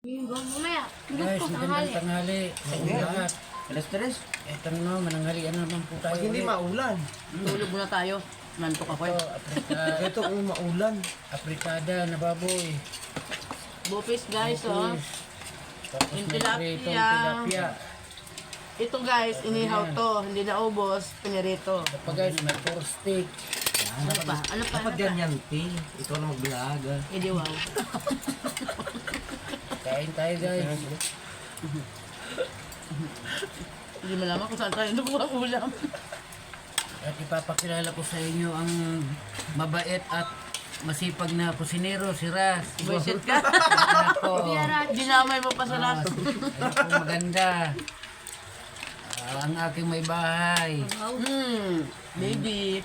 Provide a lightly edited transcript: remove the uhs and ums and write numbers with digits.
Guys, magandang tanghali sa inyo lahat. Alas 3. Ito na, mananghalian naman po tayo. Pag hindi ulit. maulan. Tulog muna tayo. Nantok ako Ito, eh. Ito kung maulan. apritada na baboy. Bupis guys, oh. Tapos Yung may tilapia. pritong tilapia. Ito guys, inihaw to. Hindi naubos, pinirito. Ito guys, may pork steak. Ano pa? Ano pa? Dapat Ano pa? ganyan, P. Ikaw na mag-vlog. Hindi wow. Kain tayo guys. Hindi malaman kung saan tayo nakuha ang ulam. At ipapakilala ko sa inyo ang mabait at masipag na kusinero, si Ras. Buisit ka. Ako. Dinamay mo pa sa Ah, laso. ako maganda. Ang aking may bahay. Baby.